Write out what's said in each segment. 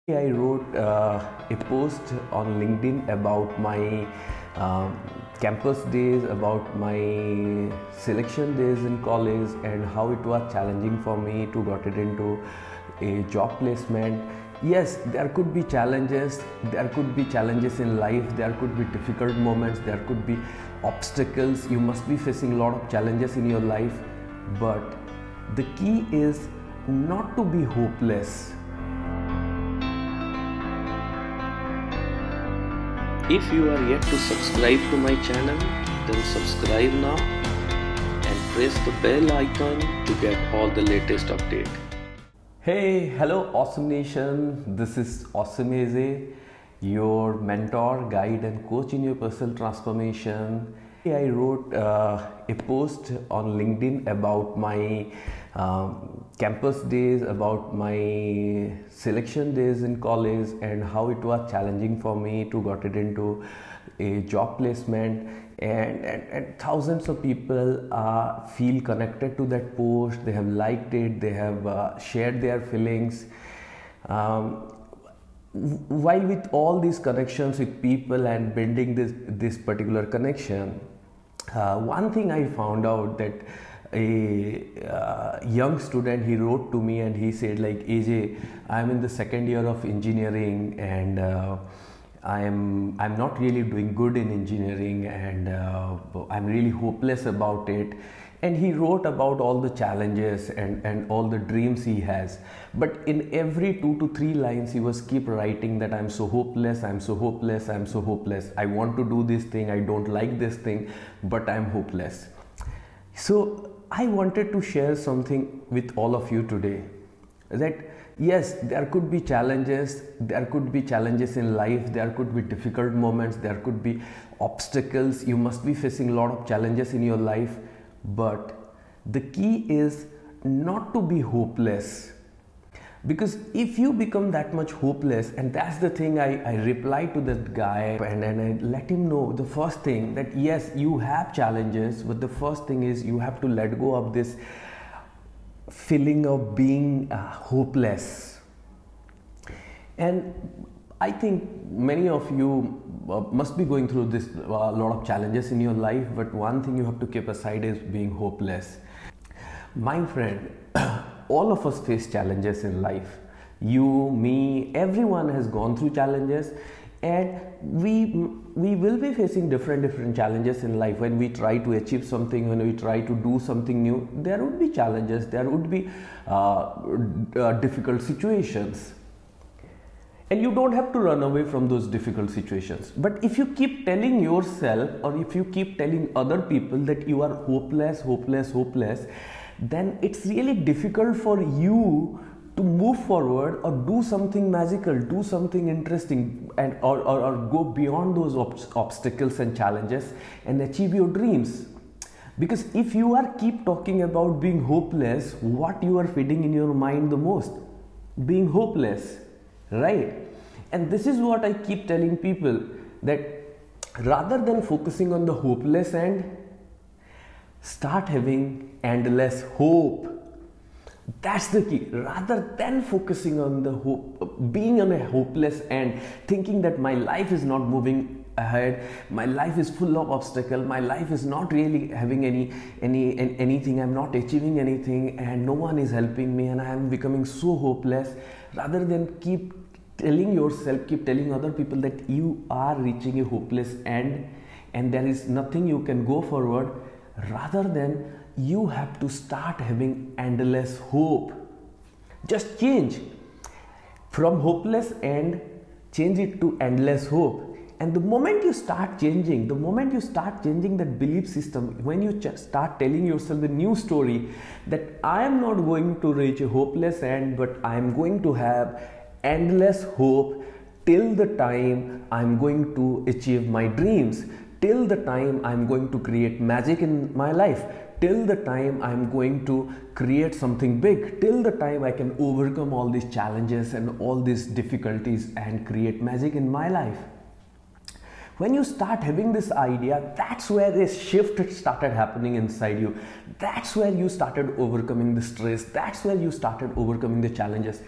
I wrote a post on LinkedIn about my campus days, about my selection days in college, and how it was challenging for me to get it into a job placement. Yes, there could be challenges. There could be challenges in life. There could be difficult moments. There could be obstacles. You must be facing a lot of challenges in your life. But the key is not to be hopeless. If you are yet to subscribe to my channel, then subscribe now and press the bell icon to get all the latest updates. Hey, hello Awesome Nation. This is Awesome Eze, your mentor, guide and coach in your personal transformation. I wrote a post on LinkedIn about my campus days, about my selection days in college, and how it was challenging for me to get it into a job placement. And thousands of people feel connected to that post. They have liked it, they have shared their feelings. While with all these connections with people and building this particular connection, one thing I found out that a young student, he wrote to me and he said, like, AJ, I'm in the second year of engineering and I'm not really doing good in engineering, and I'm really hopeless about it. And he wrote about all the challenges and all the dreams he has. But in every 2 to 3 lines, he was keep writing that I'm so hopeless, I'm so hopeless, I'm so hopeless. I want to do this thing, I don't like this thing, but I'm hopeless. So I wanted to share something with all of you today, that yes, there could be challenges in life, there could be difficult moments, there could be obstacles. You must be facing a lot of challenges in your life. But the key is not to be hopeless, because if you become that much hopeless, and that's the thing I replied to that guy and I let him know the first thing, that yes, you have challenges, but the first thing is you have to let go of this feeling of being hopeless. And I think many of you must be going through this a lot of challenges in your life, but one thing you have to keep aside is being hopeless. My friend, all of us face challenges in life. You, me, everyone has gone through challenges, and we will be facing different challenges in life. When we try to achieve something, when we try to do something new, there would be challenges, there would be difficult situations. And you don't have to run away from those difficult situations. But if you keep telling yourself, or if you keep telling other people that you are hopeless, then it's really difficult for you to move forward or do something magical, do something interesting, and or go beyond those obstacles and challenges and achieve your dreams. Because if you are keep talking about being hopeless, what you are feeding in your mind the most? Being hopeless. Right? And this is what I keep telling people, that rather than focusing on the hopeless end, start having endless hope. That's the key. Rather than focusing on the hope, being on a hopeless end, thinking that my life is not moving ahead, my life is full of obstacles, my life is not really having anything, I'm not achieving anything, and no one is helping me, and I am becoming so hopeless. Rather than keep telling yourself, keep telling other people that you are reaching a hopeless end and there is nothing you can go forward, rather than you have to start having endless hope. Just change from hopeless end, change it to endless hope. And the moment you start changing that belief system, when you start telling yourself the new story that I am not going to reach a hopeless end, but I am going to have endless hope till the time I am going to achieve my dreams, till the time I am going to create magic in my life, till the time I am going to create something big, till the time I can overcome all these challenges and all these difficulties and create magic in my life. When you start having this idea, that's where a shift started happening inside you. That's where you started overcoming the stress. That's where you started overcoming the challenges.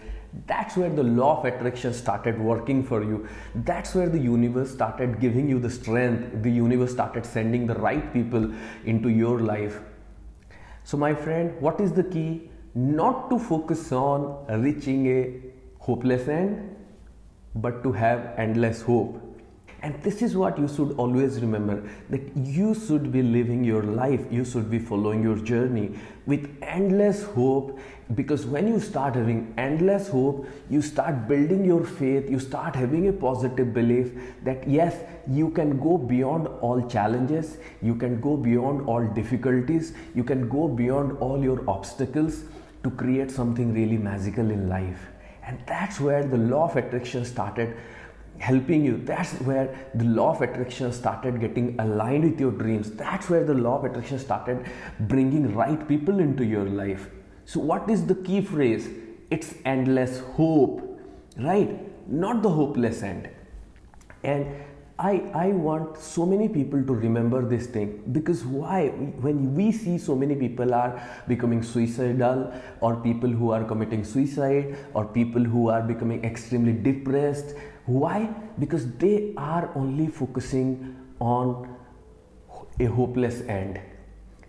That's where the law of attraction started working for you. That's where the universe started giving you the strength. The universe started sending the right people into your life. So my friend, what is the key? Not to focus on reaching a hopeless end, but to have endless hope. And this is what you should always remember, that you should be living your life, you should be following your journey with endless hope, because when you start having endless hope, you start building your faith, you start having a positive belief that yes, you can go beyond all challenges, you can go beyond all difficulties, you can go beyond all your obstacles to create something really magical in life. And that's where the law of attraction started helping you. That's where the law of attraction started getting aligned with your dreams. That's where the law of attraction started bringing right people into your life. So what is the key phrase? It's endless hope, right? Not the hopeless end. And I want so many people to remember this thing, because why? When we see so many people are becoming suicidal, or people who are committing suicide, or people who are becoming extremely depressed, why? Because they are only focusing on a hopeless end.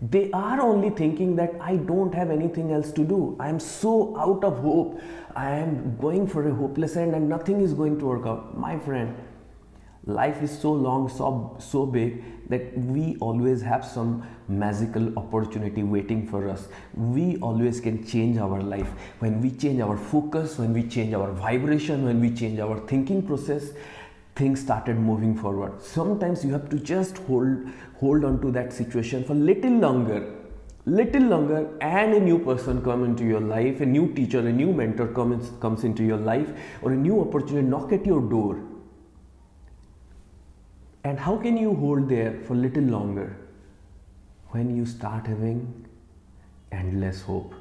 They are only thinking that I don't have anything else to do. I am so out of hope. I am going for a hopeless end and nothing is going to work out. My friend, life is so long, so big, that we always have some magical opportunity waiting for us. We always can change our life. When we change our focus, when we change our vibration, when we change our thinking process, things started moving forward. Sometimes you have to just hold on to that situation for little longer, and a new person come into your life, a new teacher, a new mentor comes into your life, or a new opportunity knock at your door. And how can you hold there for little longer? When you start having endless hope.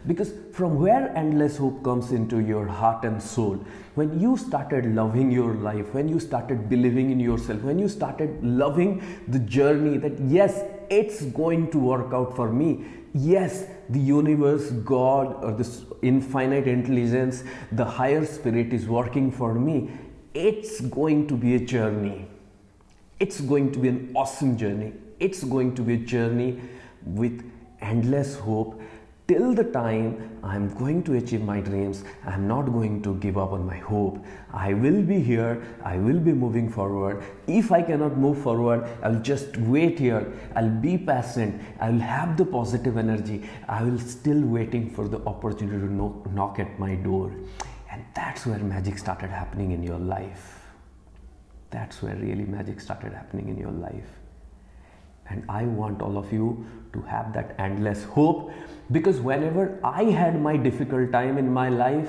Because from where endless hope comes into your heart and soul, when you started loving your life, when you started believing in yourself, when you started loving the journey, that yes, it's going to work out for me. Yes, the universe, God, or this infinite intelligence, the higher spirit is working for me. It's going to be a journey. It's going to be an awesome journey. It's going to be a journey with endless hope. Till the time I'm going to achieve my dreams, I'm not going to give up on my hope. I will be here. I will be moving forward. If I cannot move forward, I'll just wait here. I'll be patient. I'll have the positive energy. I will still waiting for the opportunity to knock at my door. And that's where magic started happening in your life. That's where really magic started happening in your life. And I want all of you to have that endless hope, because whenever I had my difficult time in my life,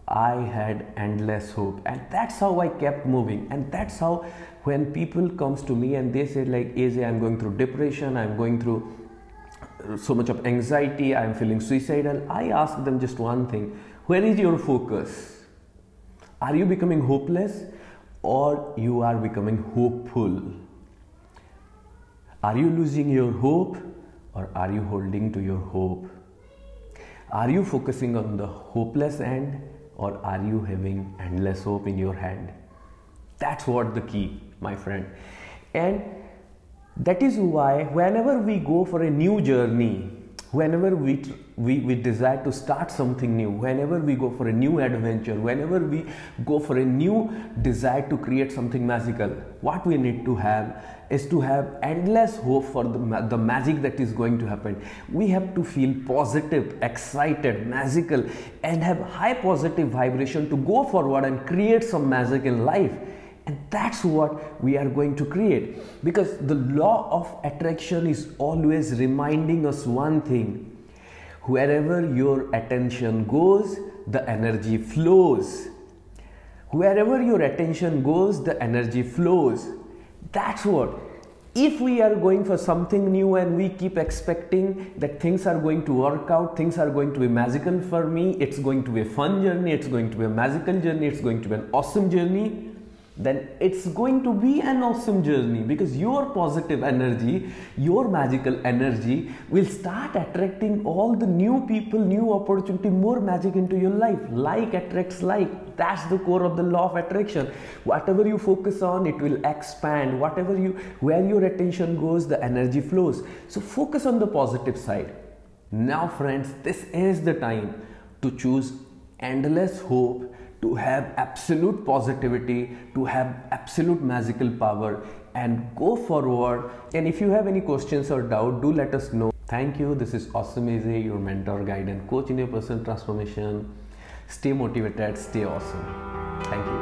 I had endless hope, and that's how I kept moving. And that's how when people comes to me and they say like, AJ, I'm going through depression, I'm going through so much of anxiety, I'm feeling suicidal, I ask them just one thing: where is your focus? Are you becoming hopeless, or you are becoming hopeful? Are you losing your hope, or are you holding to your hope? Are you focusing on the hopeless end, or are you having endless hope in your hand? That's what the key, my friend. And that is why whenever we go for a new journey, whenever we desire to start something new, whenever we go for a new adventure, whenever we go for a new desire to create something magical, what we need to have is to have endless hope for the magic that is going to happen. We have to feel positive, excited, magical, and have high positive vibration to go forward and create some magic in life. And that's what we are going to create, because the law of attraction is always reminding us one thing: wherever your attention goes, the energy flows. Wherever your attention goes, the energy flows. That's what. If we are going for something new and we keep expecting that things are going to work out, things are going to be magical for me, it's going to be a fun journey, it's going to be a magical journey, it's going to be an awesome journey, then it's going to be an awesome journey, because your positive energy, your magical energy will start attracting all the new people, new opportunity, more magic into your life. Like attracts like. That's the core of the law of attraction. Whatever you focus on, it will expand. Where your attention goes, the energy flows. So focus on the positive side. Now friends, this is the time to choose endless hope, to have absolute positivity, to have absolute magical power, and go forward. And if you have any questions or doubt, do let us know. Thank you. This is Awesome Easy, your mentor, guide and coach in your personal transformation. Stay motivated, stay awesome. Thank you.